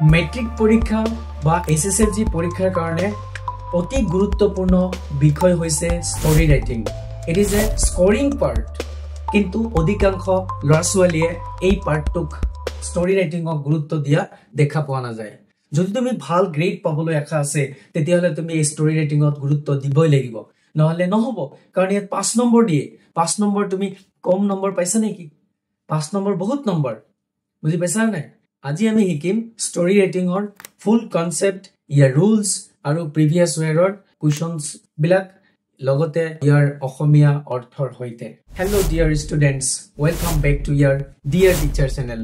Metric পরীক্ষা বা SSLC পরীক্ষার কারণে অতি গুরুত্বপূর্ণ বিষয় হইছে story writing. It is a scoring part, কিন্তু অধিকাংশ ল'ৰা ছোৱালীয়ে এই পাৰ্টটোক স্টোৰি ৰাইটিংক গুৰুত্ব দিয়া দেখা পোৱা নাযায়। যদি তুমি ভাল গ্ৰেড পাবলৈ আশা আছে তেতিয়াহ'লে তুমি এই স্টোৰি ৰাইটিংত গুৰুত্ব দিবই লাগিব, নহ'লে নহ'ব। কাৰণ ইয়াত 5 নম্বৰ দিয়ে। 5 নম্বৰ তুমি কম নম্বৰ পাইছা নেকি? 5 নম্বৰ বহুত নম্বৰ, বুজি পাইছা নাই? আজি আমি শিকিম স্টোৰি ৰাইটিংৰ ফুল কনসেপ্ট, ইয়াৰ ৰুলস আৰু প্ৰিভিয়াস ওয়াৰৰ কুৱেশ্যনছ বিলাক, লগতে ইয়াৰ অসমীয়া অৰ্থৰ সৈতে। Hello' dear students, welcome back to your dear teacher channel.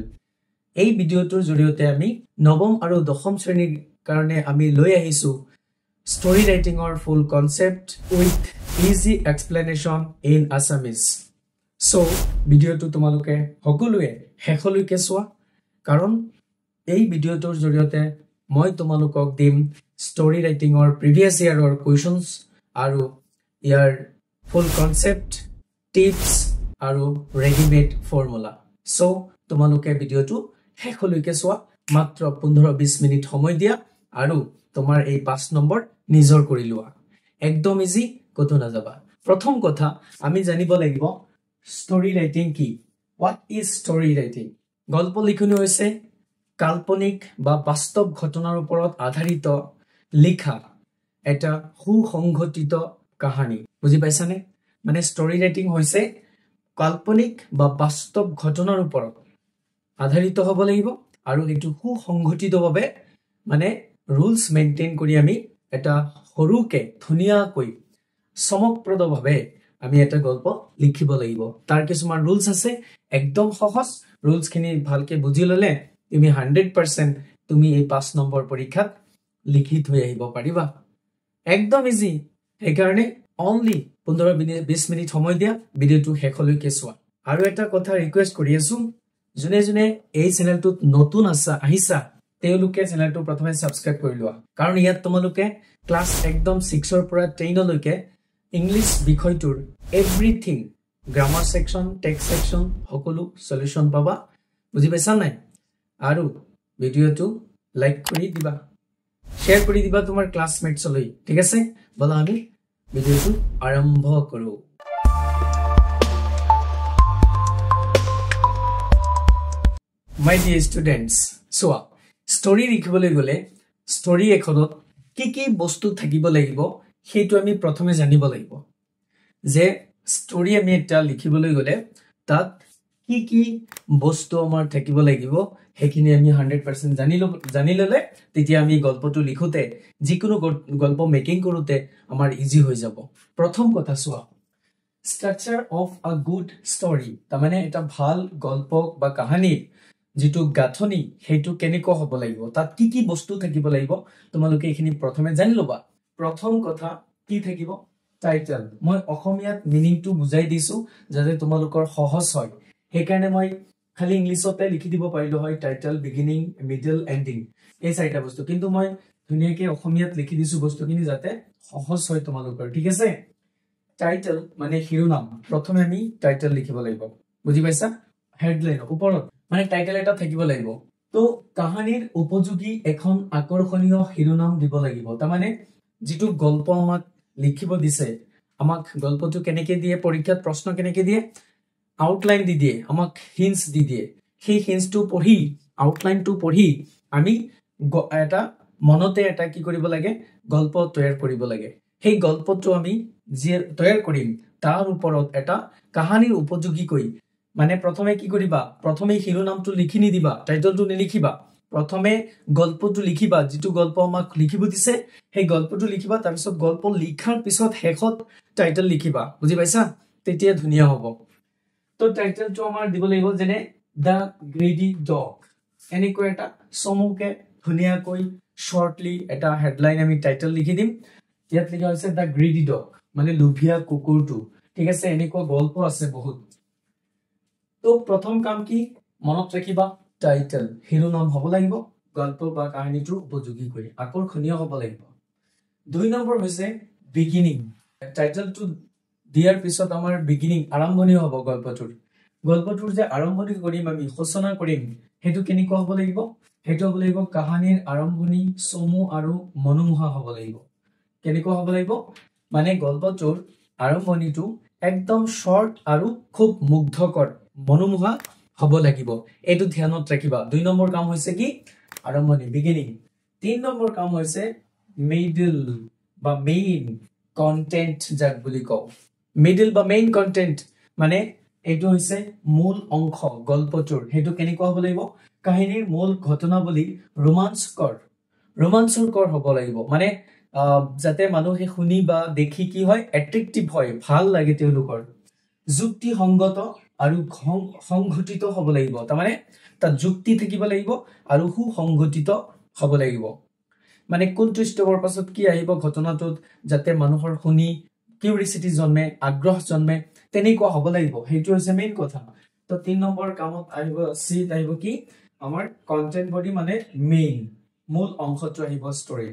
এই ভিডিঅ'টোৰ জৰিয়তে আমি নৱম আৰু দশম শ্ৰেণীৰ কাৰণে আমি লৈ আহিছো স্টোৰি ৰাইটিংৰ full concept with easy explanation in Assamese. So ভিডিঅ'টো তোমালোকে সকলোৱে শেষলৈকে চোৱা, কাৰণ এই ভিডিঅ'টোৰ জৰিয়তে মই তোমালোকক দিম স্টোৰি ৰাইটিংৰ প্ৰিভিয়াস ইয়াৰৰ কুৱেশ্যনছ আৰু ইয়াৰ ফুল কনসেপ্ট, টিপস আৰু ৰেডিমেড ফৰ্মুলা। সো তোমালোকে ভিডিঅ'টো শেষলৈকে চোৱা, মাত্ৰ 15-20 মিনিট সময় দিয়া আৰু তোমাৰ এই 5 নম্বৰ নিজৰ কৰি লোৱা। একদম ইজি, কতো নাযাবা। প্ৰথম কথা আমি জানিব লাগিব স্টোৰি ৰাইটিং কি। What is স্টোৰি writing? গল্প লিখনি হৈছে কাল্পনিক বা বাস্তৱ ঘটনাৰ ওপৰত আধাৰিত লিখা এটা সুসংগঠিত কাহিনী। বুজি পাইছানে? মানে স্টোৰি ৰাইটিং হৈছে কাল্পনিক বা বাস্তৱ ঘটনাৰ ওপৰত আধাৰিত হ'ব লাগিব, আৰু এইটো সুসংগঠিতভাৱে মানে ৰুলস মেইনটেইন কৰি আমি এটা সৰুকে ধুনীয়াকৈ চমকপ্ৰদভাৱে আমি এটা গল্প লিখিব লাগিব। তাৰ কিছুমান ৰুলস আছে, একদম সহজ। ৰুলস খিনি ভালকে বুজি ললে তুমি 100% তুমি এই 5 নম্বৰ পৰীক্ষাত লিখি থৈ আহিব পাৰিবা। একদম ইজি। সেইকাৰণে অনলি 15-20 মিনিট সময় দিয়া, ভিডিঅ'টো শেষলৈকে চোৱা। আৰু এটা কথা ৰিকুৱেষ্ট কৰি আছো, যোনে যোনে এই চেনেলটোত নতুন আহিছা তেওঁলোকে চেনেলটো প্ৰথমে সাবস্ক্ৰাইব কৰি লোৱা, কাৰণ ইয়াত তোমালোকে ক্লাছ একদম 6ৰ পৰা 10 লৈকে ইংলিছ বিষয়টোৰ everything, grammar section, text section, সকলো সলিউশন পাবা। বুজি পাইছা নাই? আৰু ভিডিঅ'টো লাইক কৰি দিবা, শ্বেয়াৰ কৰি দিবা তোমাৰ ক্লাছমেটছলৈ। ঠিক আছে, বলা আমি ভিডিঅ'টো আৰম্ভ কৰো। মাই ডিয়াৰ ষ্টুডেণ্টছ, চোৱা, স্টোৰি লিখিবলৈ গ'লে স্টোৰি এখনত কি কি বস্তু থাকিব লাগিব সেইটো আমি প্ৰথমে জানিব লাগিব। যে স্টোৰি আমি এটা লিখিবলৈ গ'লে তাত কি কি বস্তু আমাৰ থাকিব লাগিব সেইখিনি আমি 100% জানি ললে তেতিয়া আমি গল্পটো লিখোতে, যিকোনো গল্প মেকিং কৰোতে আমাৰ ইজি হৈ যাব। প্ৰথম কথা চোৱা, স্ট্ৰাকচাৰ অফ আ গুড স্টোৰি, তাৰমানে এটা ভাল গল্প বা কাহিনীৰ যিটো গাঁথনি সেইটো কেনেকুৱা হ'ব লাগিব, তাত কি কি বস্তু থাকিব লাগিব তোমালোকে এইখিনি প্ৰথমে জানি ল'বা। প্ৰথম কথা কি থাকিব? টাইটেল। মই অসমীয়াত মিনিংটো বুজাই দিছো যাতে তোমালোকৰ সহজ হয়, সেইকাৰণে মই খালি ইংলিছতে লিখি দিব পাৰিলো হয়, টাইটেল, বিগিনিং, মিডল, এন্ডিং, এই 4টা বস্তু, কিন্তু মই ধুনীয়াকে অসমীয়াত লিখি দিছো বস্তুখিনি যাতে সহজ হয় তোমালোকৰ। ঠিক আছে? টাইটেল মানে শিৰোনাম, প্ৰথমে আমি টাইটেল লিখিব লাগিব। বুজি পাইছা? হেডলাইন ওপৰত মানে টাইটেল এটা থাকিব লাগিব। তো কাহিনীৰ উপযোগী এখন আকৰ্ষণীয় শিৰোনাম দিব লাগিব। তাৰমানে যিটো গল্প আমাক লিখিব দিছে, আমাক গল্পটো কেনেকে দিয়ে, পৰীক্ষাত প্ৰশ্ন কেনেকে দিয়ে, আউটলাইন দি দিয়ে, আমাক হিন্টস দি দিয়ে। সেই হিন্টসটো পঢ়ি, আউটলাইনটো পঢ়ি আমি এটা মনতে এটা কি কৰিব লাগে, গল্প তৈয়াৰ কৰিব লাগে। সেই গল্পটো আমি যে তৈয়াৰ কৰিম তাৰ ওপৰত এটা কাহিনীৰ উপযোগীকৈ, মানে প্ৰথমে কি কৰিবা, প্ৰথমে শিৰোনামটো লিখি নিদিবা, টাইটেলটো নিলিখিবা, প্ৰথমে গল্পটো লিখিবা। যিটো গল্প আমাক লিখিব দিছে সেই গল্পটো লিখিবা, তাৰপিছত গল্প লিখাৰ পিছত শেষত টাইটেল লিখিবা। বুজি পাইছা? তেতিয়া ধুনীয়া হ'ব। তো টাইটেলটো আমাৰ দিব লাগিব যেনে দ্য গ্ৰেডি ডগ, এনেকৈ এটা চমুকে ধুনীয়াকৈ শৰ্টলি এটা হেডলাইন আমি টাইটেল লিখি দিম। ইয়াত লিখা হৈছে দ্য গ্ৰেডি ডগ, মানে লোভিয়া কুকুৰটো। ঠিক আছে? এনেকুৱা গল্প আছে বহুত। তো প্ৰথম কাম কি, মনত ৰাখিবা টাইটেল, শিৰোনাম হ'ব লাগিব, গল্প বা কাহিনীটোৰ উপযোগী কৰি আকৰ্ষণীয় হ'ব লাগিব। 2 নম্বৰ হৈছে বিগিনিং। টাইটেলটো দিয়াৰ পিছত আমাৰ বিগিনিং, আৰম্ভণি হ'ব গল্পটোৰ। গল্পটোৰ যে আৰম্ভণি কৰিম, আমি সূচনা কৰিম, হেতু কেনেকুৱা হ'ব লাগিব হেতু হ'ব লাগিব কাহিনীৰ আৰম্ভণি চমু আৰু মনোমোহা হ'ব লাগিব কেনেকুৱা হ'ব লাগিব মানে গল্পটোৰ আৰম্ভণিটো একদম শৰ্ট আৰু খুব মুগ্ধকৰ মনোমোহা হ'ব লাগিব এটো ধ্যানত ৰাখিবা 2 নম্বৰ কাম হৈছে কি আৰম্ভণি বিগিনিং 3 নম্বৰ কাম হৈছে মিডল বা মেইন কন্টেন্ট যাক বুলি কও মিডল বা মেইন কন্টেন্ট মানে এটো হৈছে মূল অংশ গল্পটোৰ হেতু কেনেকুৱা হ'ব লাগিব কাহিনীৰ মূল ঘটনাৱলী ৰোমাঞ্চকৰ হ'ব লাগিব মানে যাতে মানুহে শুনি বা দেখি কি হয় এট্ৰেক্টিভ হয় ভাল লাগে তেওঁলোকৰ যুক্তি সংগত আৰু সংঘটিত হ'ব লাগিব তাৰ মানে তা যুক্তি থাকিব লাগিব আৰু সুসংগঠিত হ'ব লাগিব মানে কোনটো ষ্টপৰ পাছত কি আহিব ঘটনাটোত যাতে মানুহৰ শুনি কিউৰিসিটি জন্মে আগ্ৰহ জন্মে তেনেকুৱা হ'ব লাগিব হেতু হৈছে মেইন কথা তো 3 নম্বৰ কামত আহিব সি আহিব কি আমাৰ কন্টেন্ট বডি মানে মেইন মূল অংশটো আহিব ষ্টৰী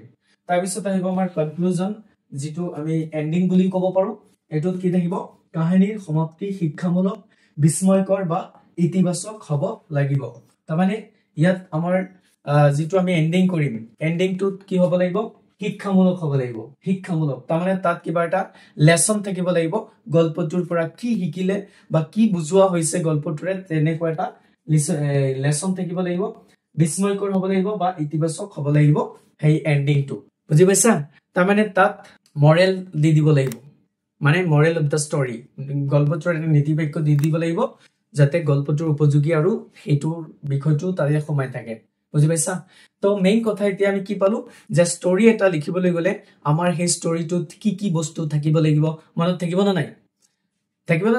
তাৰ পিছত আহিব আমাৰ কনক্লুজন যেটো আমি এন্ডিং বুলি ক'ব পাৰো এটোত কি থাকিব কাহিনীৰ সমাপ্তি শিক্ষামূলক বিস্ময়কৰ বা ইতিবাচক হ'ব লাগিব তাৰ মানে ইয়াত আমাৰ যেটো আমি এন্ডিং কৰিম এন্ডিংটোত কি হ'ব লাগিব শিক্ষামূলক হ'ব লাগিব শিক্ষামূলক তাৰ মানে তাত কিবা এটা লেসন থাকিব লাগিব গল্পটোৰ পৰা কি শিকিলে বা কি বুজোৱা হৈছে গল্পটোৰে তেনেকুৱা এটা লেসন থাকিব লাগিব বিস্ময়কৰ হ'ব লাগিব বা ইতিবাচক হ'ব লাগিব সেই এন্ডিংটো বুজি পাইছা তাৰ মানে তাত মৰেল দি দিব লাগিব মানে মৰেল অফ দা ষ্টৰী গল্পটোৰ এটা নীতি বাক্য দি দিব লাগিব যাতে গল্পটোৰ উপযোগী আৰু হেতুৰ বিষয়টো তাৰে সমাই থাকে বুজি পাইছা তো মেইন কথা এতিয়া আমি কি পালো যে ষ্টৰী এটা লিখিবলৈ গলে আমাৰ সেই ষ্টৰীটোত কি বস্তু থাকিব লাগিব মনত থাকিব না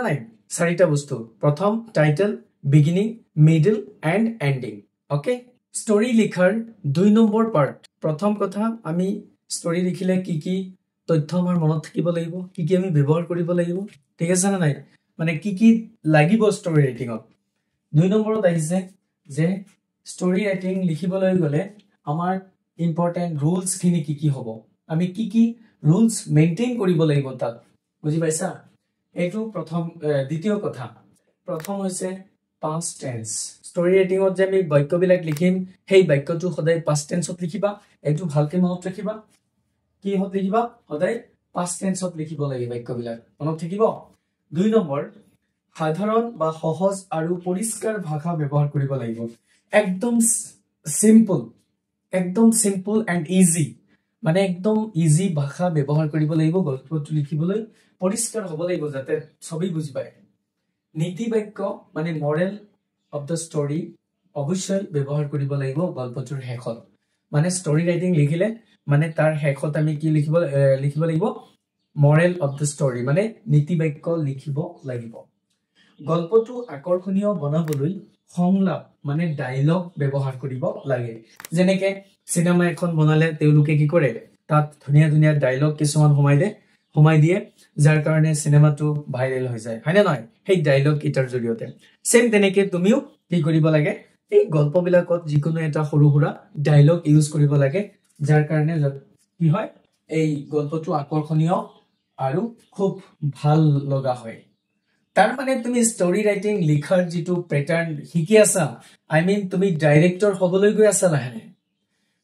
নাই চাৰিটা বস্তু প্ৰথম title beginning middle end ending okay story লিখাৰ 2 নম্বৰ পাৰ্ট প্ৰথম কথা আমি ষ্টৰী লিখিলে কি তথ্য আমাৰ মনত থাকিব লাগিব কি আমি ব্যৱহাৰ কৰিব লাগিব ঠিক আছে না নাই মানে কি লাগিব ষ্টৰী ৰাইটিংত 2 নম্বৰত আহিছে যে ষ্টৰী ৰাইটিং লিখিবলৈ গলে আমাৰ ইম্পৰ্টেন্ট ৰুলস খিনি কি হ'ব আমি কি ৰুলস মেইনটেইন কৰিব লাগিব তাত বুজি পাইছা এটো প্ৰথম দ্বিতীয় কথা প্ৰথম হৈছে past tense ষ্টৰী ৰাইটিংত যে আমি বাক্যবিলাক লিখিম সেই বাক্যটো সদায় past tenseত লিখিবা এটো ভালকে মনত ৰাখিবা কি হত লিখিবা সদায় past tenseত লিখিব লাগিব বাক্যবিলাক মনত থাকিব 2 নম্বৰ সাধাৰণ বা সহজ আৰু পৰিষ্কাৰ ভাষা ব্যৱহাৰ কৰিব লাগিব একদম সিম্পল এন্ড ইজি মানে একদম ইজি ভাষা ব্যৱহাৰ কৰিব লাগিব গল্পটো লিখিবলৈ পৰিষ্কাৰ হ'ব লাগিব যাতে সবেই বুজি পায় নীতি বাক্য মানে মৰেল অফ দা ষ্টৰী অৱশ্যই ব্যৱহাৰ কৰিব লাগিব গল্পটোৰ শেষত মানে ষ্টৰী ৰাইটিং লিখিলে মানে তাৰ শেষত আমি কি লিখিব লাগিব মৰেল অফ দা ষ্টৰী মানে নীতি বাক্য লিখিব লাগিব গল্পটো আকৰ্ষণীয় বনাবলৈ সংলাপ মানে ডায়লগ ব্যৱহাৰ কৰিব লাগে যেনেকে সিনেমা এখন বনালে তেওঁলোকে কি কৰে তাত ধুনিয়া ডায়লগ কিছুমান সোমাই দিয়ে যাৰ কাৰণে সিনেমাটো ভাইৰেল হৈ যায় হয়নে নহয় সেই ডায়লগ কিটাৰ জৰিয়তে সেম তেনেকে তুমিও কি কৰিব লাগে এই গল্পবিলাকত যিকোনো এটা সৰুহুৰা ডায়লগ ইউজ কৰিব লাগে যাৰ কাৰণে কি হয় এই গল্পটো আকৰ্ষণীয় আৰু খুব ভাল লগা হয় তাৰ মানে তুমি ষ্টৰী ৰাইটিং লিখাৰ যেটো প্যাটাৰ্ন শিকি আছা আই মিন তুমি ডাইৰেক্টৰ হ'বলৈ গৈ আছা লাহে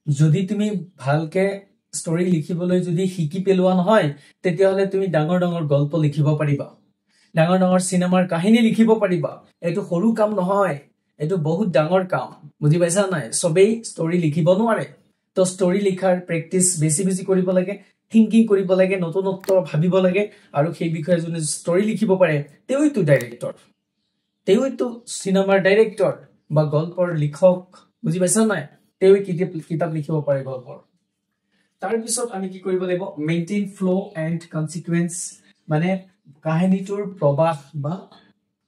যদি তুমি ভালকে ষ্টৰী লিখিবলৈ যদি শিকি পেলোৱা নহয় তেতিয়া হলে তুমি ডাঙৰ গল্প লিখিব পাৰিবা ডাঙৰ সিনেমাৰ কাহিনী লিখিব পাৰিবা এটো সৰু কাম নহয় এটো বহুত ডাঙৰ কাম বুজি পাইছা নাই সবেই ষ্টৰী লিখিব নোৱাৰে তো ষ্টৰী লিখাৰ প্ৰেক্টিস বেছি কৰিব লাগে থিংকিং কৰিব লাগে নতুনত্ব ভাবিব লাগে আৰু সেই বিষয়ে যদি ষ্টৰী লিখিব পাৰে তেউইটো ডাইৰেক্টৰ তেউইটো সিনেমাৰ ডাইৰেক্টৰ বা গল্পৰ লিখক বুজি পাইছা নাই তেউই কিতাপ লিখিব পাৰে গল্পৰ তাৰ পিছত আমি কি কৰিব লাগিব মেইনটেইন ফ্লো এন্ড কনসিকুৱেন্স মানে কাহিনীটোৰ প্ৰবাহ বা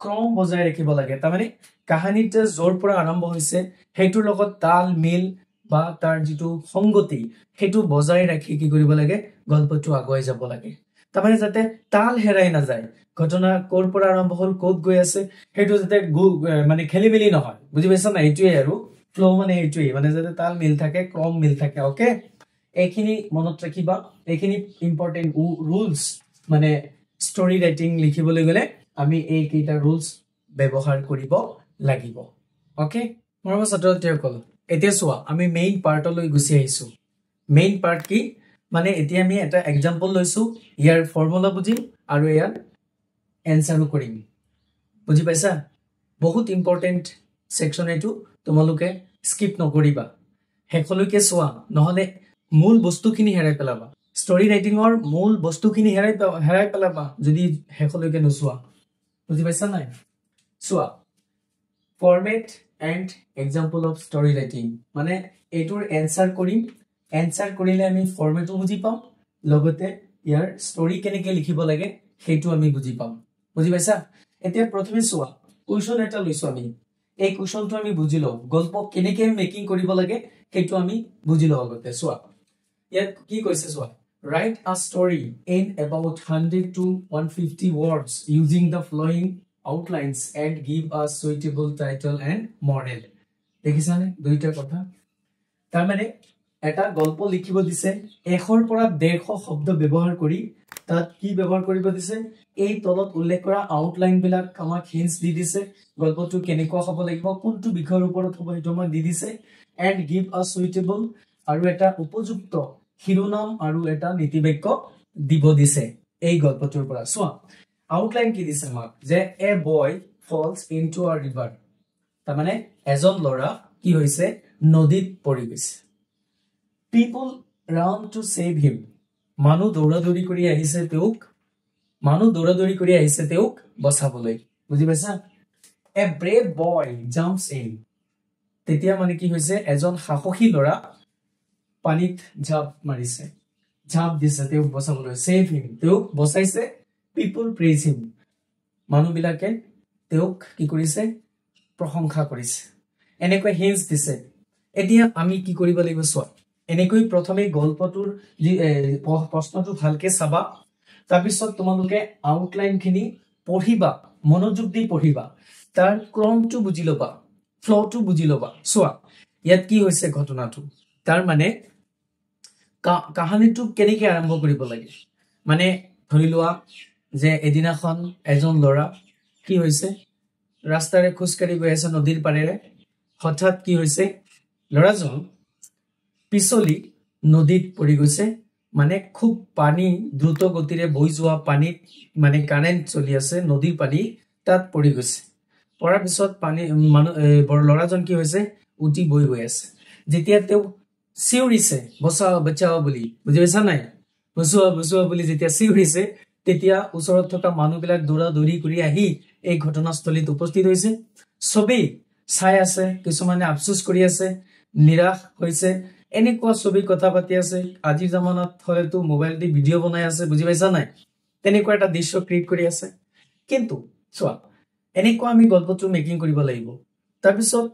ক্ৰম বজাই ৰাখিব লাগে তাৰ মানে কাহিনীটো জোৰ পৰা আৰম্ভ হৈছে হেতুৰ লগত তাল মিল বা তাৰ যেটো সংগতি হেতু বজাই ৰাখি কি কৰিব লাগে গল্পটো আগুৱাই যাব লাগে তাৰ মানে যাতে তাল হেৰাই না যায় ঘটনা কোৰ পৰা আৰম্ভ হল কোত গৈ আছে হেতু যাতে মানে খেলিমেলি নহয় বুজি পাইছা না এইটোই আৰু ফ্লো মানে এইটোই মানে যাতে তাল মিল থাকে ক্ৰম মিল থাকে ওকে এইখিনি মনত ৰাখিবা এইখিনি ইম্পৰ্টেন্ট ৰুলস মানে ষ্টৰী ৰাইটিং লিখিবলৈ গলে আমি এই কেইটা ৰুলস ব্যৱহাৰ কৰিব লাগিব ওকে মৰমৰ ছাত্ৰ-ছাত্ৰীসকল এতিয়া চোৱা আমি মেইন পাৰ্টলৈ গুচি আহিছো মেইন পাৰ্ট কি মানে এতিয়া আমি এটা এক্সাম্পল লৈছো ইয়াৰ ফৰ্মুলা বুজিম আৰু ইয়াৰ এনসাৰো কৰিম বুজি পাইছা বহুত ইম্পৰ্টেন্ট সেকশন এটো তোমালোকে স্কিপ নকৰিবা হেকলৈকে চোৱা নহলে মূল বস্তুখিনি হেৰাই পেলাবা ষ্টৰী ৰাইটিংৰ মূল বস্তুখিনি হেৰাই পেলাবা যদি হেকলৈকে নোচোৱা বুজি পাইছা নাই চোৱা format and example of story writing মানে এটোৰ এনসাৰ কৰিলে আমি ফৰমেটটো বুজি পাম লগতে ইয়াৰ ষ্টৰী কেনেকৈ লিখিব লাগে সেইটো আমি বুজি পাম বুজি পাইছা এতিয়া প্ৰথমে চোৱা কোৱেশ্চন এটা লৈছো আমি এই কোৱেশ্চনটো আমি বুজি লও গল্প কেনেকৈ মেকিং কৰিব লাগে সেইটো আমি বুজি লও আগতে চোৱা ইয়াত কি কৈছে চোৱা write a story in about 100 to 150 words using the following outlines and give a suitable title and moral দেখিছানে দুইটা কথা তাৰ মানে এটা গল্প লিখিব দিছে 100 পৰা 150 শব্দ ব্যৱহাৰ কৰি তাত কি ব্যৱহাৰ কৰিব দিছে এই তলত উল্লেখ কৰা আউটলাইন বিলাক আমাক হিন্টস দি দিছে গল্পটো কেনেকুৱা হ'ব লাগিব কোনটো বিষয়ৰ ওপৰত হ'ব সেইটো আমাক দি দিছে and give a suitable আৰু এটা উপযুক্ত শিৰোনাম আৰু এটা নীতিবাক্য দিব দিছে এই গল্পটোৰ পৰা চোৱা আউটলাইন কি দিছে আমাক যে এ বয় ফলস ইনটু আ ৰিভাৰ তাৰ মানে এজন ল'ৰা কি হৈছে নদীত পৰি গৈছে people run to save him মানুহ দৌৰাদৌৰি কৰি আহিছে তেওঁক বচাবলৈ বুজি পাইছা a brave boy jumps in তেতিয়া মানে কি হৈছে এজন সাহসী ল'ৰা পানীত ঝাঁপ দিছে তেওঁক বচাবলৈ save him তেওঁক বচাইছে people praise him মানুহবিলাকে তেওঁক কি কৰিছে প্ৰশংসা কৰিছে এনেকৈ হিন্টস দিছে এতিয়া আমি কি কৰিব লাগিব চোৱা এনেকৈ প্ৰথমে গল্পটোৰ প্ৰশ্নটো ভালকে চাবা তাৰ পিছত তোমালোকে আউটলাইনখিনি পঢ়িবা মনোযোগ দি পঢ়িবা তাৰ ক্ৰমটো বুজি লবা ফ্লোটো বুজি লবা চোৱা ইয়াত কি হৈছে ঘটনাটো তাৰ মানে কাহিনীটো কেনেকৈ আৰম্ভ কৰিব লাগে মানে ধৰি লোৱা যে এদিনাখন এজন ল'ৰা কি হৈছে ৰাস্তাৰে খোজকাঢ়ি গৈ আছে নদীৰ পাৰেৰে হঠাৎ কি হৈছে ল'ৰাজন পিছলি নদীত পৰি গৈছে মানে খুব পানী দ্ৰুত গতিৰে বৈ যোৱা পানীত মানে কাৰেন্ট চলি আছে নদীৰ পানী তাত পৰি গৈছে পৰাৰ পিছত পানী ল'ৰাজন কি হৈছে উঠি বৈ গৈ আছে যেতিয়া তেওঁ চিঞৰিছে বচাও বুলি বুজি পাইছা নাই বচোৱা বুলি যেতিয়া চিঞৰিছে তেতিয়া ওচৰত থকা মানুহবিলাক দৌৰি কৰি আহি এই ঘটনাস্থলীত উপস্থিত হৈছে সবেই চাই আছে কিছুমানে আফসোস কৰি আছে নিৰাশ হৈছে এনেকুৱা ছবি কথা পাতি আছে আজিৰ জামানাত হয়তো মোবাইল দি ভিডিও বনাই আছে বুজি পাইছা নাই তেনেকুৱা এটা দৃশ্য ক্ৰিয়েট কৰি আছে কিন্তু চোৱা এনেকুৱা আমি গল্পটো মেকিং কৰিব লাগিব তাৰ পিছত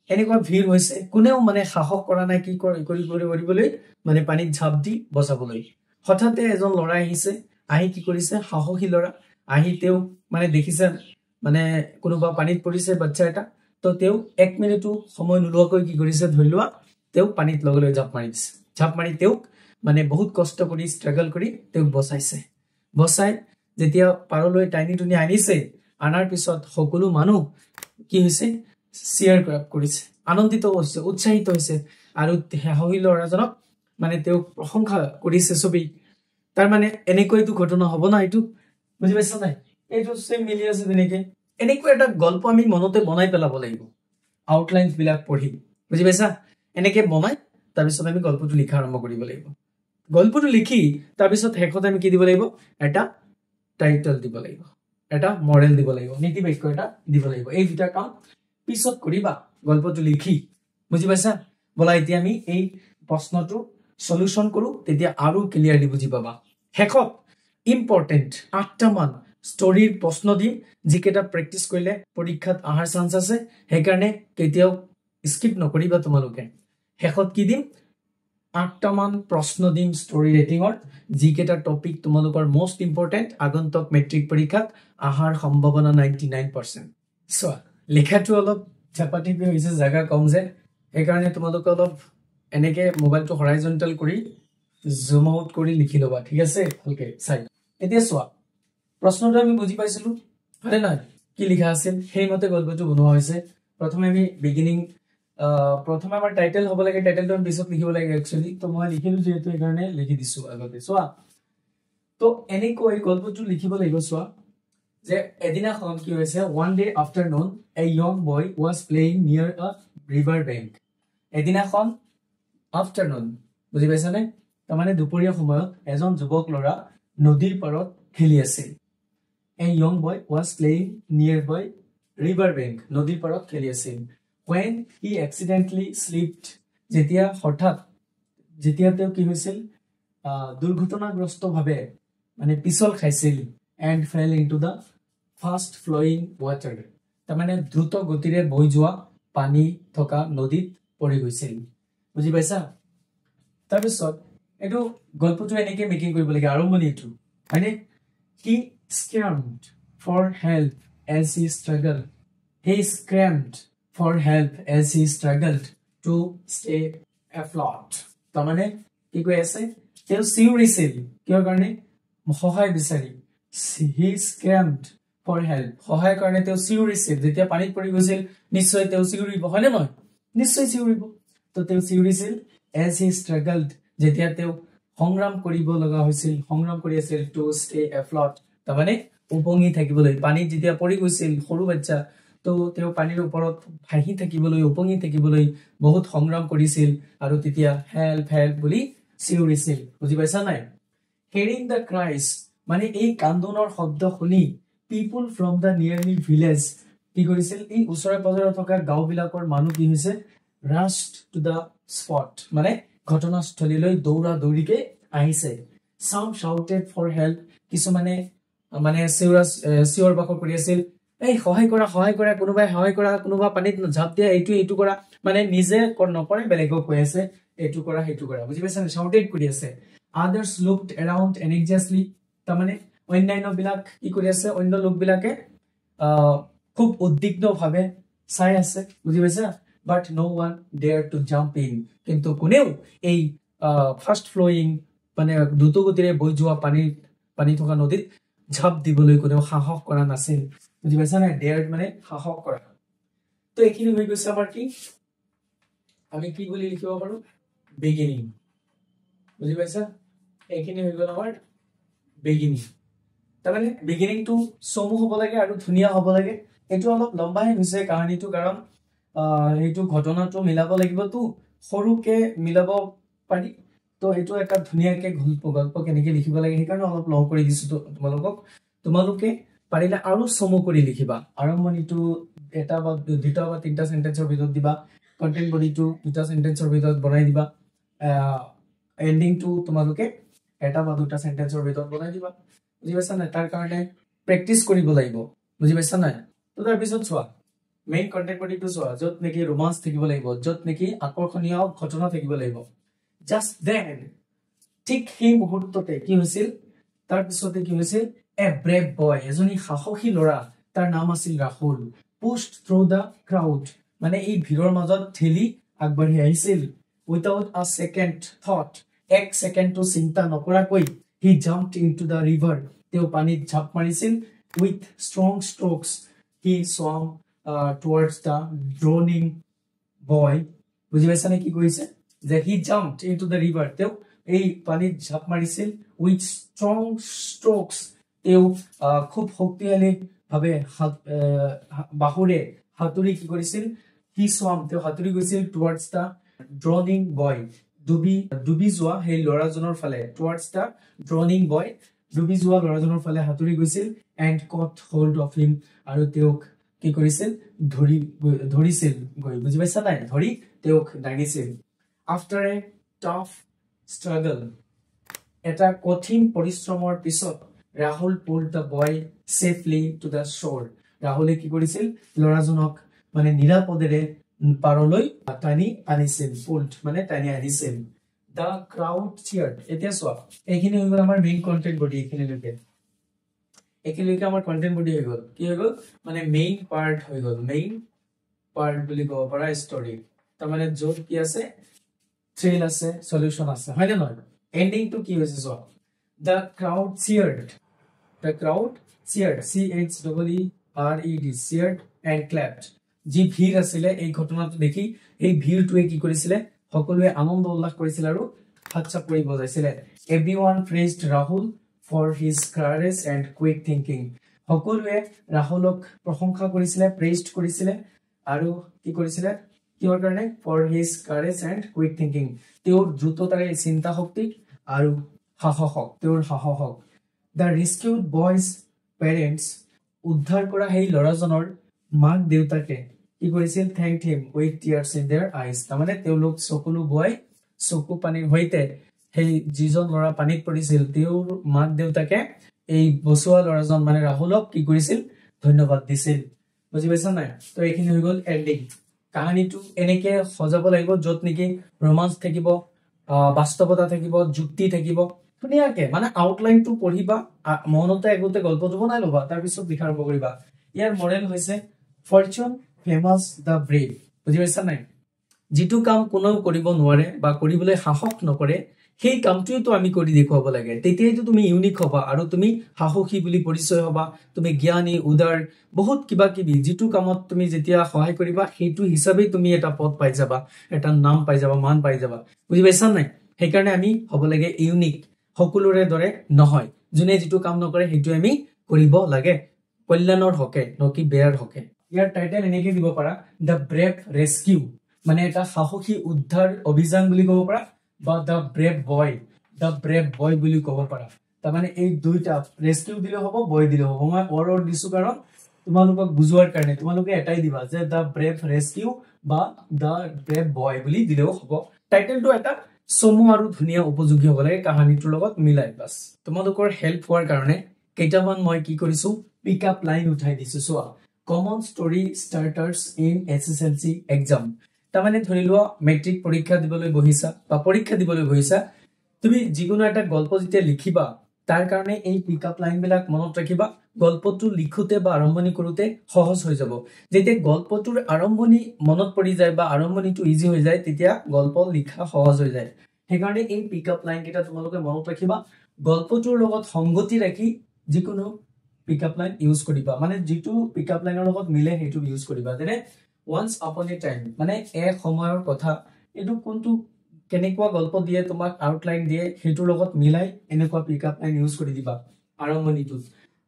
এনেকুৱা ভিৰ হৈছে কোনেও মানে সাহস কৰা নাই কি কৰিবলৈ মানে পানীত ঝাঁপ দি বচাবলৈ হঠাতে এজন ল'ৰা আহিছে আহি কি কৰিছে সাহসী ল'ৰা আহি তেওঁ মানে দেখিছে মানে কোনোবা পানীত পৰিছে বাচ্চা এটা তো তেওঁ 1 মিনিটো সময় নোলোৱাকৈ কি কৰিছে ধৰি লোৱা তেওঁ পানীত লগলৈ ঝাঁপ মাৰি তেওঁক মানে বহুত কষ্ট কৰি ষ্ট্ৰাগল কৰি তেওঁক বচাই যেতিয়া পাৰলৈ টাইনি টুনি আনিছে আনাৰ পিছত সকলো মানুহ কি হৈছে চিয়াৰ কৰিছে আনন্দিত হৈছে উৎসাহিত হৈছে আৰু সাহসী ল'ৰাজনক মানে তেওঁক প্ৰশংসা কৰিছে সবেই তাৰ মানে এনেকৈতো ঘটনা হ'ব না এইটো বুজি পাইছা নাই এইটো সেম মিলি আছে তেনেকে এনেকৈ এটা গল্প আমি মনতে বনাই পেলাব লাগিব আউটলাইনস বিলাক পঢ়ি বুজি পাইছা এনেকে বনাই তাৰ পিছত আমি গল্পটো লিখা আৰম্ভ কৰিব লাগিব গল্পটো লিখি তাৰ পিছত হেকত আমি কি দিব লাগিব এটা টাইটেল দিব লাগিব এটা মডেল দিব লাগিব নীতিবাক্য এটা দিব লাগিব এই দুটা কাম পিছত কৰিবা গল্পটো লিখি বুজি পাইছা বলা এতিয়া আমি এই প্ৰশ্নটো সলিউশন কৰো তেতিয়া আৰু ক্লিয়াৰলি বুজি পাবা হেকত ইম্পৰ্টেন্ট 8টা মান ষ্টৰীৰ প্ৰশ্ন দিম যিকেটা প্ৰেক্টিস কৰিলে পৰীক্ষাত আহাৰ চান্স আছে হেকাৰণে কেতিয়াও স্কিপ নকৰিবা তোমালোকে হেকত কি দিম 8টা মান প্ৰশ্ন দিম ষ্টৰী ৰেটিংৰ যিকেটা টপিক তোমালোকৰ মোস্ট ইম্পৰ্টেন্ট আগন্তুক মেট্ৰিক পৰীক্ষাত আহাৰ সম্ভাৱনা 99% সো লিখাটো অলপ চাপাটি হৈছে জায়গা কম যে হেকাৰণে তোমালোক অলপ এনেকে মোবাইলটো হৰাইজন্টাল কৰি জুম আউট কৰি লিখি লবা ঠিক আছে ওকে চাই এতিয়া চোৱা প্ৰশ্নটো আমি বুজি পাইছিলো হয়নে নাই কি লিখা আছিল সেই মতে গল্পটো বনোৱা হৈছে প্ৰথমে আমি বিগিনিং প্ৰথমে আমাৰ টাইটেল হ'ব লাগে, টাইটেলটো পিছত লিখিব লাগে একচুৱেলি, তো মই লিখিলো যেহেতু এইকাৰণে লিখি দিছো আগতে। চোৱা, তো এনেকৈ গল্পটো লিখিব লাগিব। চোৱা যে এদিনাখন কি হৈছে, one day afternoon a young boy was playing near a river bank। এদিনাখন আফটাৰনুন, বুজি পাইছানে? তাৰমানে দুপৰীয়া সময়ত এজন যুৱক ল'ৰা নদীৰ পাৰত খেলি আছিল। A young boy was playing nearby river bank, নদীৰ পাৰত খেলি আছিল। When he accidentally slipped, যেতিয়া তেওঁ কি হৈছিল, দুৰ্ঘটনাগ্ৰস্তভাৱে মানে পিছল খাইছিল, and fell into the fast flowing water, তাৰমানে দ্ৰুত গতিৰে বৈ যোৱা পানী থকা নদীত পৰি গৈছিল। বুজি পাইছা? তাৰপিছত এইটো গল্পটো এনেকে মেকিং কৰিব লাগে, আৰম্ভণিটো হয়নে? He screamed for help as he struggled. He screamed for help as he struggled to stay afloat. তাৰমানে কি কৈ আছে, তেওঁ চিঞৰিছিল কিহৰ কাৰণে? সহায় বিচাৰি। He screamed for help, সহায়ৰ কাৰণে তেওঁ চিঞৰিছিল। যেতিয়া পানীত পৰি গৈছিল নিশ্চয় তেওঁ চিঞৰিব, হয়নে নহয়? নিশ্চয় চিঞৰিব। তো তেওঁ চিঞৰিছিল as he struggled, যেতিয়া তেওঁ সংগ্ৰাম কৰিব লগা হৈছিল, সংগ্ৰাম কৰি আছিল to stay afloat, তাৰমানে উপঙি থাকিবলৈ। পানীত যেতিয়া পৰি গৈছিল সৰু বাচ্চা, তো তেওঁ পানীৰ ওপৰত ভাহি থাকিবলৈ, উপঙি থাকিবলৈ বহুত সংগ্ৰাম কৰিছিল, আৰু তেতিয়া হেল্প হেল্প বুলি চিঞৰিছিল। বুজি পাইছা নাই? Hearing the cries, মানে এই কান্দোনৰ শব্দ শুনি people from the nearby village কি কৰিছিল, এই ওচৰে পাজৰে থকা গাঁওবিলাকৰ মানুহ কি হৈছে, rushed to the spot, মানে ঘটনাস্থলীলৈ দৌৰা দৌৰিকে আহিছে। Some shouted for help, কিছুমানে মানে চিঞৰ বাখৰ কৰি আছিল, এই সহায় কৰা, সহায় কৰা, কোনোবাই সহায় কৰা, কোনোবা পানীত ঝাঁপ দিয়া, এইটো কৰা, মানে নিজে নকৰে বেলেগক কৈ আছে এইটো কৰা সেইটো কৰা। বুজি পাইছা? শাউটেড কৰি আছে। Others looked around anxiously, তাৰমানে অন্যান্য বিলাক কি কৰি আছে, অন্য লোকবিলাকে খুব উদ্বিগ্নভাৱে চাই আছে। বুজি পাইছা? But no one dared to jump in, কিন্তু কোনেও এই ফাষ্ট ফ্লোয়িং মানে দ্ৰুত গতিৰে বৈ যোৱা পানী থকা নদীত ঝাঁপ দিবলৈ কোনেও সাহস কৰা নাছিল। বুজি পাইছা নাই? ডেয়াৰ্ড মানে সাহস কৰা। তো এইখিনি হৈ গৈছে আমাৰ কি, আমি কি বুলি লিখিব পাৰো, বিগিনিং। বুজি পাইছা? এইখিনি হৈ গ'ল আমাৰ বিগিনিং। তাৰমানে বিগিনিংটো চমু হ'ব লাগে আৰু ধুনীয়া হ'ব লাগে। এইটো অলপ লম্বাই হৈছে কাহিনীটো, কাৰণ এইটো ঘটনাটো মিলাব লাগিবতো, সৰুকে মিলাব পাৰি। তো এইটো এটা ধুনীয়াকে গল্প কেনেকে লিখিব লাগে সেইকাৰণে অলপ লং কৰি দিছো তোমালোকক। তোমালোকে পাৰিলে আৰু চমু কৰি লিখিবা। আৰম্ভণিটো এটা বা দুটা বা তিনিটা সেন্টেন্সৰ ভিতৰত দিবা, কন্টেন্ট বডিটো দুটা সেন্টেন্সৰ ভিতৰত বনাই দিবা, এন্ডিংটো তোমালোকে এটা বা দুটা সেন্টেন্সৰ ভিতৰত বনাই দিবা। বুজি পাইছা নাই? তাৰ কাৰণে প্ৰেক্টিচ কৰিব লাগিব। বুজি পাইছা নাই? তো তাৰপিছত চোৱা, মেইন কন্টেন্ট বডিটো চোৱা, য'ত নেকি ৰোমান্স থাকিব লাগিব, য'ত নেকি আকৰ্ষণীয় ঘটনা থাকিব লাগিব। জাষ্ট দেন, ঠিক সেই মুহূৰ্ততে কি হৈছিল, তাৰপিছতে কি হৈছিল, এ ব্ৰেভ বয়, এজনী সাহসী ল'ৰা, তাৰ নাম আছিল Rahul, pushed through the crowd, মানে এই ভিৰৰ মাজত ঠেলি আগবাঢ়ি আহিছিল। উইথাউট আ সেকেন্ড থট, এক ছেকেণ্ডটো চিন্তা নকৰাকৈ he jumped into the river, তেওঁ পানীত ঝাঁপ মাৰিছিল। with strong strokes he swam towards the drowning boy, বুজি পাইছা নে কি কৈছে, যে he jumped into the river, তেওঁ এই পানীত ঝাঁপ মাৰিছিল। with strong strokes, তেওঁ খুব শক্তিশালী ভাৱে বাহুৰে হাতুৰি কি কৰিছিল, he swam, তেওঁ হাতুৰি গৈছিল towards the drowning boy, ডুবি যোৱা সেই ল'ৰাজনৰ ফালে, towards the drowning boy, ডুবি যোৱা ল'ৰাজনৰ ফালে হাতুৰি গৈছিল। and caught hold of him, আৰু তেওঁক কি কৰিছিল, ধৰিছিল গৈ। বুজি পাইছা নাই? ধৰি তেওঁক দাঙিছিল। after a tough struggle, এটা কঠিন পৰিশ্ৰমৰ পিছত Rahul pulled the boy safely to the shore, ৰাহুলে কি কৰিছিল, ল'ৰাজনক মানে নিৰাপদেৰে পাৰলৈ টানি আনিছিল। pulled মানে টানি আনিছিল। the crowd cheered, এতিয়া চোৱা, এইখিনি হৈ গ'ল আমাৰ মেইন কন্টেন্ট বডি। এইখিনিলৈকে আমাৰ কন্টেন্ট বডি হৈ গ'ল। কি হৈ গ'ল, মানে মেইন পাৰ্ট হৈ গ'ল, মেইন পাৰ্ট বুলি ক'ব পাৰা ষ্টৰী। তাৰমানে য'ত কি আছে, থ্ৰিল আছে, সলিউশন আছে, হয় নে নহয়? এন্ডিংটো কি হৈছে চোৱা, the crowd cheered, CHEERED, cheered and clapped, যি ভিৰ আছিলে এই ঘটনাটো দেখি এই ভিৰটোৱে কি কৰিছিলে সকলোৱে আনন্দ উল্লাস কৰিছিল আৰু হাত চাপৰি বজাইছিলে everyone praised Rahul for his courage and quick thinking সকলোৱে ৰাহুলক প্ৰশংসা কৰিছিলে praised কৰিছিলে আৰু কি কৰিছিলে কিহৰ কাৰণে for his courage and quick thinking তেওঁৰ দ্ৰুততাৰে চিন্তা শক্তি আৰু সাহস the rescued boy's parents উদ্ধাৰ কৰা সেই লৰাজনৰ মাক দেউতাকে কি কৰিছিল thanked him with tears in their eyes তাৰমানে তেওঁলোক সকলো বয় চকু পানীৰ হৈতে সেই যিজন লৰা পানীত পৰিছিল তেওঁৰ মাক দেউতাকে এই বসুৱা লৰাজন মানে ৰাহুলক কি কৰিছিল ধন্যবাদ দিছিল বুজি পাইছা নাই তো এইখিনি হৈ গল এন্ডিং কাহিনীটো এনেকে সজাব লাগিব যত নেকি ৰোমান্স থাকিব বাস্তৱতা থাকিব যুক্তি থাকিব ধুনীয়াকে মানে আউটলাইনটো পঢ়িবা মনতে আগতে গল্পটো বনাই লবা তাৰ পিছত লিখা আৰম্ভ কৰিবা ইয়াৰ মডেল হৈছে ফৰচুন ফেমাস দা ব্ৰেভ বুজি পাইছা নাই যিটো কাম কোনেও কৰিব নোৱাৰে বা কৰিবলৈ সাহস নকৰে সেই কামটোই তো আমি কৰি দেখুৱাব লাগে তেতিয়াইতো তুমি ইউনিক হবা আৰু তুমি সাহসী বুলি পৰিচয় হবা তুমি জ্ঞানী উদাৰ বহুত কিবা কিবি যিটো কামত তুমি যেতিয়া সহায় কৰিবা সেইটো হিচাপে তুমি এটা পদ পাই যাবা এটা নাম পাই যাবা মান পাই যাবা বুজি পাইছা নাই সেইকাৰণে আমি হ'ব লাগে ইউনিক সকলোৰে দৰে নহয় যোনে যিটো কাম নকৰে সেইটো আমি কৰিব লাগে কল্যাণৰ হকে নকি বেয়াৰ হকে ইয়াৰ টাইটেল এনেকে দিব পাৰা দ্য ব্ৰেভ ৰেস্কিউ মানে এটা সাহসী উদ্ধাৰ অভিযান বুলি ক'ব পাৰা বা দ্য ব্ৰেভ বয় বুলি ক'ব পাৰা তাৰমানে এই দুইটা ৰেস্কিউ দিলে হ'ব বয় দিলে হ'ব মই অৰ দিছো কাৰণ তোমালোকক বুজোৱাৰ কাৰণে তোমালোকে এটাই দিবা যে দ্য ব্ৰেভ ৰেস্কিউ বা দ্য ব্ৰেভ বয় বুলি দিলেও হ'ব টাইটেলটো এটা সমু আৰু ধুনিয়া উপযোগী হ'ব লাগে কাহিনীটোৰ লগত মিলাই বাস তোমালোকৰ হেল্প হোৱাৰ কাৰণে কেইটামান মই কি কৰিছো পিক আপ লাইন উঠাই দিছো চোৱা common story starters in SSLC exam তাৰমানে ধৰি লোৱা মেট্ৰিক পৰীক্ষা দিবলৈ বহিছা বা পৰীক্ষা দিবলৈ বহিছা তুমি যিকোনো এটা গল্প যেতিয়া লিখিবা তাৰ কাৰণে এই পিক আপ লাইন বিলাক মনত ৰাখিবা গল্পটো লিখোতে বা আৰম্ভণি কৰোতে সহজ হৈ যাব যেতিয়া গল্পটোৰ আৰম্ভণি মনত পৰি যায় বা আৰম্ভণিটো ইজি হৈ যায় তেতিয়া গল্প লিখা সহজ হৈ যায় সেইকাৰণে এই পিক আপ লাইন কেইটা তোমালোকে মনত ৰাখিবা গল্পটোৰ লগত সংগতি ৰাখি যিকোনো পিক আপ লাইন ইউজ কৰিবা মানে যিটো পিক আপ লাইনৰ লগত মিলে সেইটো ইউজ কৰিবা যেনে once upon a time মানে এক সময়ৰ কথা এটো কোনটো কেনেকুৱা গল্প দিয়ে তোমাক আউটলাইন দিয়ে হেতুৰ লগত মিলাই এনেকুৱা পিক আপ লাইন ইউজ কৰি দিবা আৰম্ভণিটো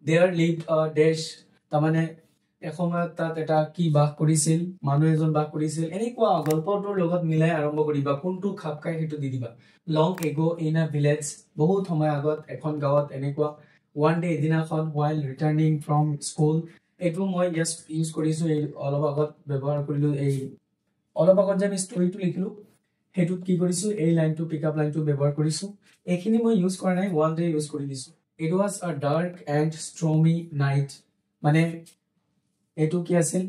there lived a dash তাৰমানে এক সময়ত তাত এটা কি বাস কৰিছিল মানুহ এজন বাস কৰিছিল এনেকুৱা গল্পটোৰ লগত মিলাই আৰম্ভ কৰিবা কোনটো খাপ খাই হেতু দি দিবা long ago in a village বহুত সময় আগত এখন গাঁৱত এনেকুৱা one day এদিনাখন while returning from school এটো মই জাস্ট ইউজ কৰিছো এই অলপ আগত ব্যৱহাৰ কৰিলো এই অলপ আগত যে আমি ষ্টৰীটো লিখিলো হেতুত কি কৰিছো এই লাইনটো পিক আপ লাইনটো ব্যৱহাৰ কৰিছো এইখিনি মই ইউজ কৰা নাই one day ইউজ কৰি দিছো it was a dark and stormy night মানে এটো কি আছিল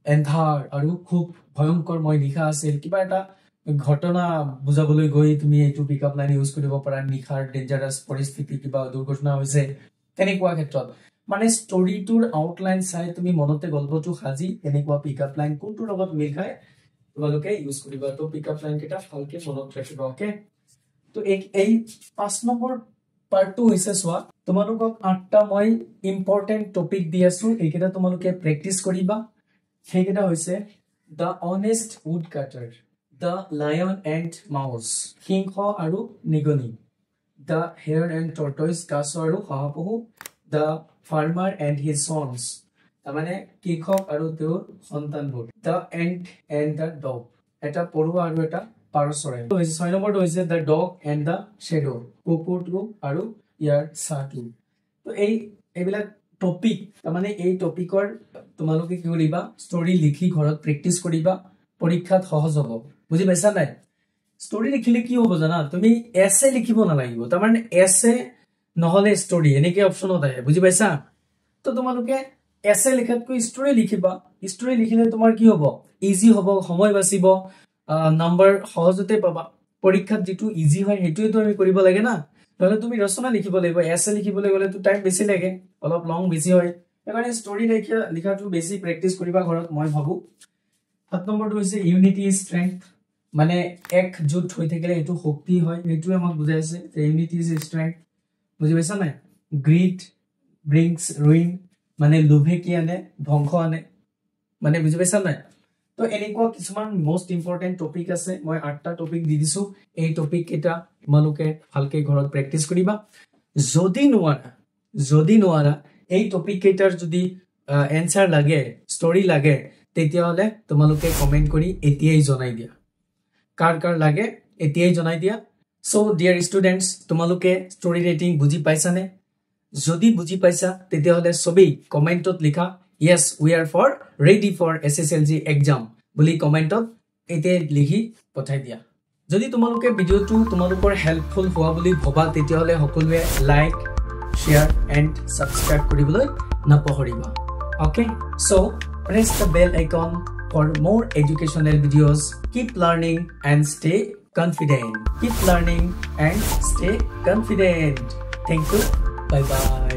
এন্ধাৰ আৰু খুব ভয়ংকৰ মই নিশা আছিল কিবা এটা ঘটনা বুজাবলৈ গৈ তুমি এইটো পিক আপ লাইন ইউজ কৰিব পাৰা নিখাৰ ডেঞ্জাৰাস পৰিস্থিতি কিবা দুৰ্ঘটনা হৈছে তেনেকুৱা ক্ষেত্ৰত মানে ষ্টৰীটোৰ আউটলাইন চাই তুমি মনতে গল্পটো সাজি এনেকুৱা পিক আপ লাইন কোনটো লগত মিল খায় তোমালোকে ইউজ কৰিবা তো পিক আপ লাইন কেটা ভালকে মনত ৰাখিবা ওকে তো এই 5 নম্বৰ পাৰ্টটো হৈছে সোৱা তোমালোকক 8টা মই ইম্পৰ্টেন্ট টপিক দি আছো এইকেটা তোমালোকে প্ৰেক্টিস কৰিবা সেইকেটা হৈছে the honest woodcutter the lion and mouse সিংহ আৰু নিগনি দ্য হেয়াৰ এণ্ড টৰ্টইজ কাছ আৰু শহাপহু the farmer and his sons তাৰমানে কৃষক আৰু তেওঁৰ সন্তানবোৰ the ant and the dog এটা পৰুৱা আৰু এটা পাৰ চৰাই তো 6 নম্বৰটো হৈছে the dog and the shadow কুকুৰটো আৰু ইয়াৰ ছাটো তো এইবিলাক টপিক তাৰমানে এই টপিকৰ তোমালোকে কি কৰিবা ষ্টৰী লিখি ঘৰত প্ৰেক্টিস কৰিবা পৰীক্ষাত সহজ হ'ব বুজি পাইছা নাই ষ্টৰী লিখিলে কি হ'ব জানা তুমি এছে লিখিব নালাগিব তাৰমানে এছে নহলে ষ্টৰী এনেকে অপচনত আহে বুজি পাইছা তো তোমালোকে এছে লিখাতকৈ ষ্টৰী লিখিবা ষ্টৰী লিখিলে তোমাৰ কি হ'ব ইজি হ'ব সময় বাচিব নাম্বাৰ সহজতে পাবা পৰীক্ষাত যেটো ইজি হয় হেতুই তো আমি কৰিব লাগে না নহলে তুমি ৰচনা লিখিব লাগিব এছে লিখিবলৈ গলে তো টাইম বেছি লাগে অলপ লং বেছি হয় একাৰণে ষ্টৰী লিখাটো বেছি প্ৰেক্টিস কৰিবা ঘৰত মই ভাবো 7 নম্বৰটো হৈছে ইউনিটি ইজ ষ্ট্ৰেংথ মানে একজুট হৈ থাকিলে এটো শক্তি হয় এটো আমাক বুজাইছে যে ইউনিটি ইজ ষ্ট্ৰেংথ বুজি পাইছা নাই গ্ৰীড ব্ৰিংস ৰুইন মানে লোভে কি আনে ধ্বংস আনে মানে বুজি পাইছা নাই তো এনেকুৱা কিছুমান মোস্ট ইম্পৰ্টেন্ট টপিক আছে মই 8টা টপিক দি দিছো এই টপিক কেইটা তোমালোকে ভালকে ঘৰত প্ৰেক্টিস কৰিবা যদি নোৱাৰা এই টপিক কেইটাৰ যদি এনসাৰ লাগে ষ্টৰী লাগে তেতিয়া হলে তোমালোকে কমেন্ট কৰি এতিয়াই জনাই দিয়া কাৰ লাগে এতিয়াই জনাই দিয়া সো ডিয়াৰ ষ্টুডেন্টস তোমালোকে ষ্টৰী ৰাইটিং বুজি পাইছানে যদি বুজি পাইছা তেতিয়া হলে সবেই কমেন্টত লিখা yes we are ready for SSLC exam বুলি কমেন্টত এতে লিখি পঠাই দিয়া যদি তোমালোকে ভিডিওটো তোমালোকৰ হেল্পফুল হোৱা বুলি ভবা তেতিয়া হলে সকলোৱে লাইক share and subscribe কৰিবলৈ নাপাহৰিবা okay so press the bell icon for more educational videos keep learning and stay confident thank you bye bye